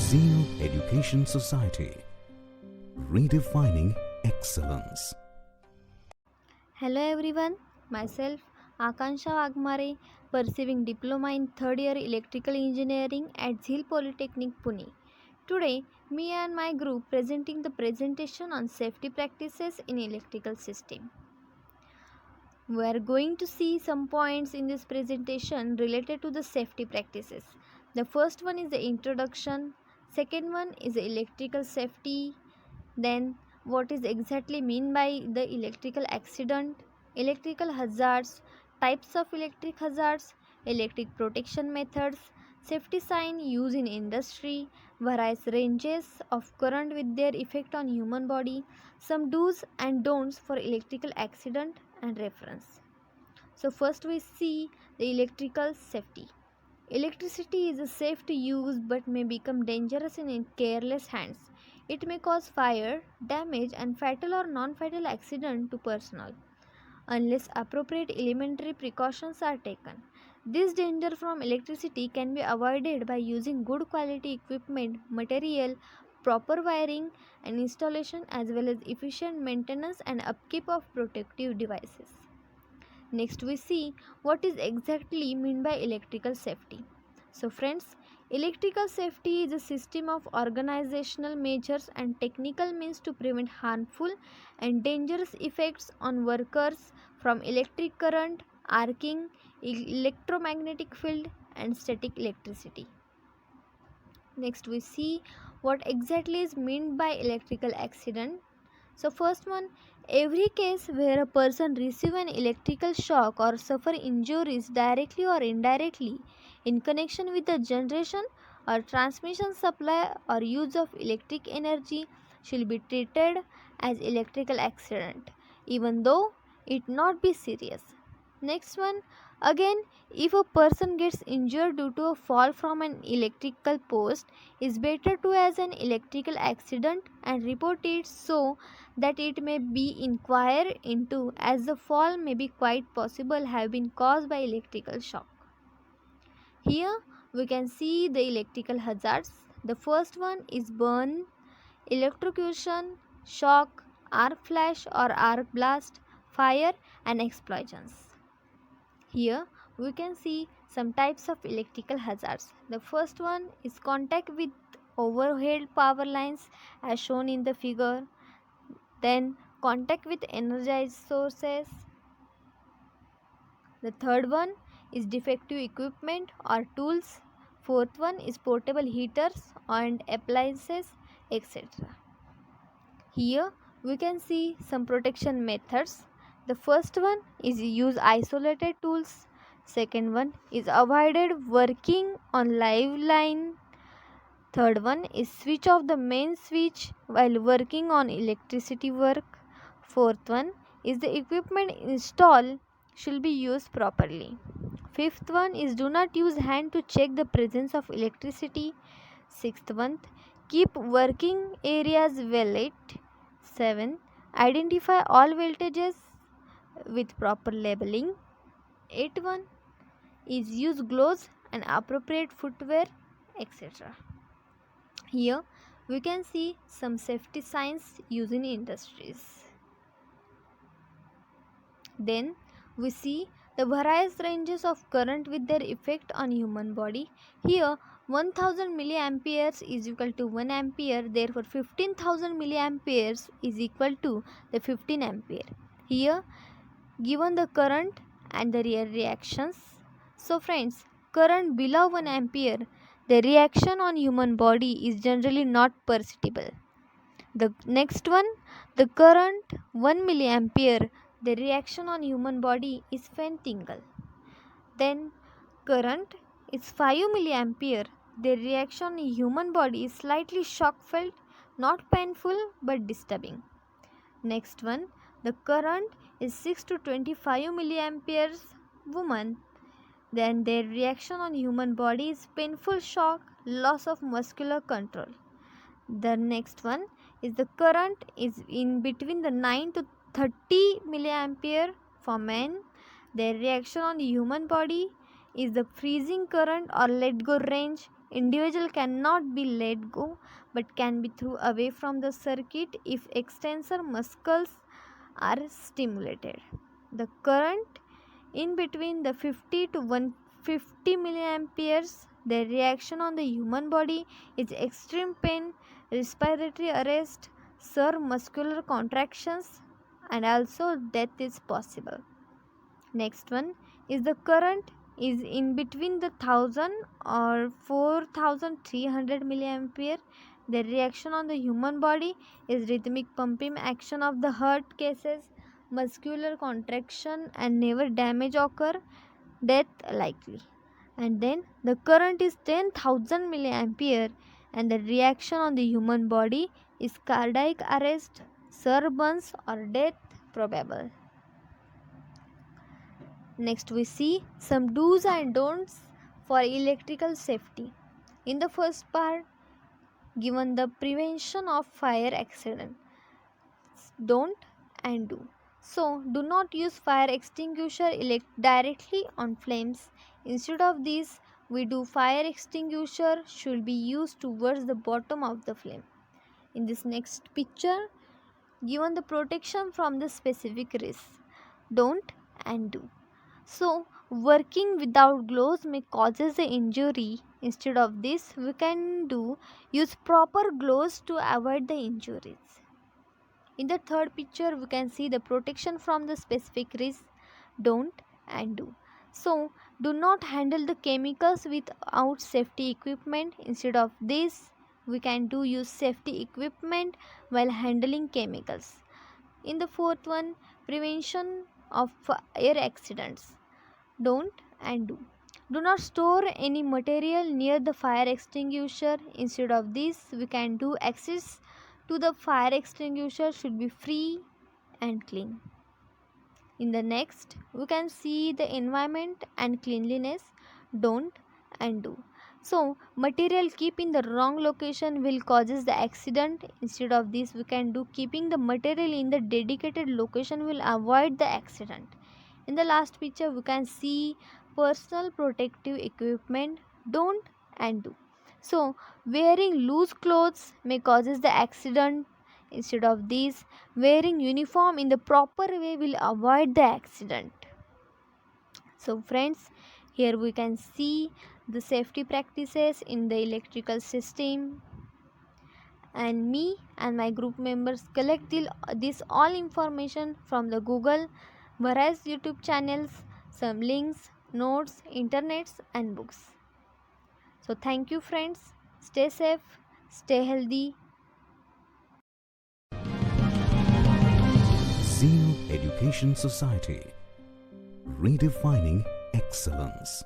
Zeno Education Society, redefining excellence. Hello everyone, myself Akansha Wagmare, pursuing diploma in third year electrical engineering at Zil Polytechnic Pune. Today, me and my group presenting the presentation on safety practices in electrical system. We are going to see some points in this presentation related to the safety practices. The first one is the introduction, second one is the electrical safety, then what is exactly mean by the electrical accident, electrical hazards, types of electric hazards, electric protection methods, safety sign used in industry, various ranges of current with their effect on human body, some do's and don'ts for electrical accident and reference. So first we see the electrical safety. Electricity is safe to use but may become dangerous in careless hands. It may cause fire, damage and fatal or non-fatal accident to personnel unless appropriate elementary precautions are taken. This danger from electricity can be avoided by using good quality equipment, material, proper wiring and installation as well as efficient maintenance and upkeep of protective devices. Next we see what is exactly meant by electrical safety. So friends, electrical safety is a system of organizational measures and technical means to prevent harmful and dangerous effects on workers from electric current, arcing, electromagnetic field and static electricity. Next we see what exactly is meant by electrical accident. So first one, every case where a person receive an electrical shock or suffer injuries directly or indirectly in connection with the generation or transmission supply or use of electric energy shall be treated as electrical accident even though it not be serious. Next one, again, if a person gets injured due to a fall from an electrical post, is better to as an electrical accident and report it so that it may be inquired into, as the fall may be quite possible have been caused by electrical shock. Here we can see the electrical hazards. The first one is burn, electrocution, shock, arc flash or arc blast, fire and explosions. Here we can see some types of electrical hazards. The first one is contact with overhead power lines as shown in the figure. Then contact with energized sources. The third one is defective equipment or tools. Fourth one is portable heaters and appliances, etc. Here we can see some protection methods. The first one is use isolated tools. Second one is avoided working on live line. Third one is switch off the main switch while working on electricity work. Fourth one is the equipment installed should be used properly. Fifth one is do not use hand to check the presence of electricity. Sixth one, keep working areas well lit. 7. Identify all voltages with proper labeling. 8 1 is use gloves and appropriate footwear, etc. Here we can see some safety signs used in industries. Then we see the various ranges of current with their effect on human body. Here 1000 milliamperes is equal to 1 ampere, therefore 15,000 milliamperes is equal to the 15 ampere. Here given the current and the reactions. So friends, current below 1 ampere, the reaction on human body is generally not perceptible. The next one, the current 1 milliampere, the reaction on human body is fainting. Then current is 5 milliampere, the reaction in human body is slightly shock felt, not painful but disturbing. Next one, the current is 6 to 25 milliamperes woman, then their reaction on human body is painful shock, loss of muscular control. The next one is the current is in between the 9 to 30 milliampere for men. Their reaction on the human body is the freezing current or let go range, individual cannot be let go but can be thrown away from the circuit if extensor muscles are stimulated. The current in between the 50 to 150 milliamperes, the reaction on the human body is extreme pain, respiratory arrest, severe muscular contractions, and also death is possible. Next one is the current is in between the 1000 or 4300 milliampere. The reaction on the human body is rhythmic pumping action of the heart cases, muscular contraction, and never damage occur, death likely. And then the current is 10,000 milliampere and the reaction on the human body is cardiac arrest, severe burns, or death probable. Next we see some do's and don'ts for electrical safety. In the first part, given the prevention of fire accident, don't and do. So do not use fire extinguisher directly on flames. Instead of this, we do fire extinguisher should be used towards the bottom of the flame. In this next picture, given the protection from the specific risk, don't and do. So working without gloves may causes the injury. Instead of this, we can use proper gloves to avoid the injuries. In the third picture, we can see the protection from the specific risk, don't and do. So do not handle the chemicals without safety equipment. Instead of this, we can use safety equipment while handling chemicals. In the fourth one, prevention of fire accidents, don't and do. Do not store any material near the fire extinguisher. Instead of this, we can do access to the fire extinguisher should be free and clean. In the next, we can see the environment and cleanliness, don't and do. So material keep in the wrong location will causes the accident. Instead of this, we can do keeping the material in the dedicated location will avoid the accident. In the last picture, we can see personal protective equipment, don't and do. So wearing loose clothes may causes the accident. Instead of this, wearing uniform in the proper way will avoid the accident. So friends, here we can see the safety practices in the electrical system, and me and my group members collect this all information from the Google, various YouTube channels, some links, notes, internets, and books. So thank you friends. Stay safe, stay healthy. Zeal Education Society, redefining excellence.